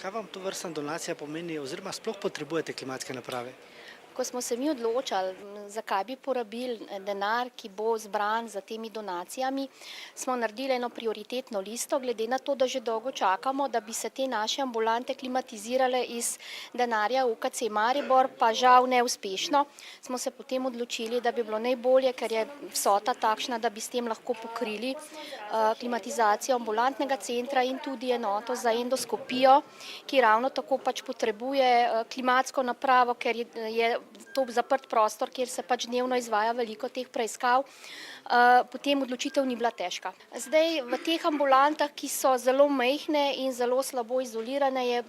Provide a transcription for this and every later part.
Kaj vam to vrstna donacija pomeni oziroma sploh potrebujete klimatske naprave? Ko smo se mi odločali, zakaj bi porabili denar, ki bo zbran za temi donacijami, smo naredili eno prioritetno listo, glede na to, da že dolgo čakamo, da bi se te naše ambulante klimatizirale iz denarja UKC Maribor, pa žal neuspešno. Smo se potem odločili, da bi bilo najbolje, ker je vsota takšna, da bi s tem lahko pokrili klimatizacijo ambulantnega centra in tudi enoto za endoskopijo, ki ravno tako pač potrebuje klimatsko napravo, ker je to zaprt prostor, kjer se pač dnevno izvaja veliko teh preiskav, potem odločitev ni bila težka. Zdaj v teh ambulantah, ki so zelo majhne in zelo slabo izolirane, je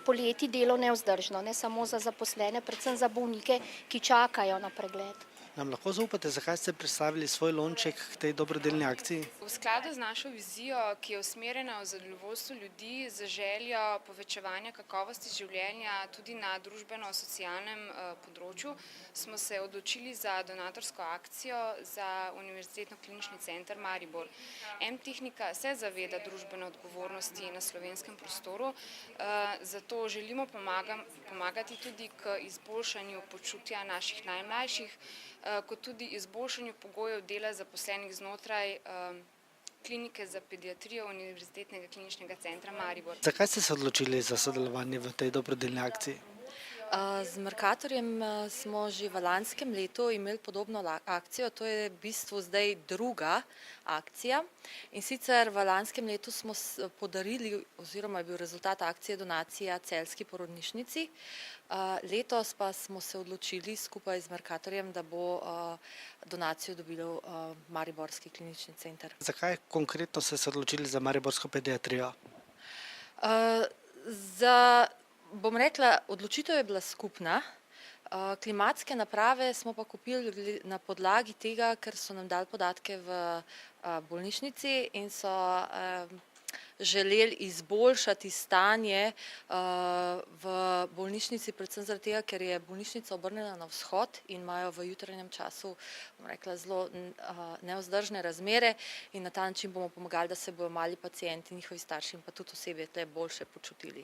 poleti delo nevzdržno, ne samo za zaposlene, predvsem za bolnike, ki čakajo na pregled. Nam lahko zaupate, zakaj ste predstavili svoj lonček k tej dobrodelni akciji? V skladu z našo vizijo, ki je usmerjena v zadovoljstvo ljudi, z željo povečevanja kakovosti življenja tudi na družbeno-socialnem področju, smo se odločili za donatorsko akcijo za Univerzitetno klinični center Maribor. M-Tehnika se zaveda družbene odgovornosti na slovenskem prostoru, zato želimo pomagati tudi k izboljšanju počutja naših najmlajših, kot tudi izboljšanju pogojev dela zaposlenih znotraj klinike za pediatrijo Univerzitetnega kliničnega centra Maribor. Zakaj ste se odločili za sodelovanje v tej dobrodelni akciji? Z Mercatorjem smo že v lanskem letu imeli podobno akcijo, to je v bistvu zdaj druga akcija. In sicer v lanskem letu smo podarili, oziroma je bil rezultat akcije donacija celjski porodnišnici. Letos pa smo se odločili skupaj z Mercatorjem, da bo donacijo dobil Mariborski klinični center. Zakaj konkretno ste se odločili za mariborsko pediatrijo? Bom rekla, odločitev je bila skupna. Klimatske naprave smo pa kupili na podlagi tega, ker so nam dali podatke v bolnišnici in so želeli izboljšati stanje v bolnišnici, predvsem zaradi tega, ker je bolnišnica obrnjena na vzhod in imajo v jutranjem času, bom rekla, zelo nevzdržne razmere in na ta način bomo pomagali, da se bodo mali pacienti, njihovi starši in pa tudi osebje tle boljše počutili.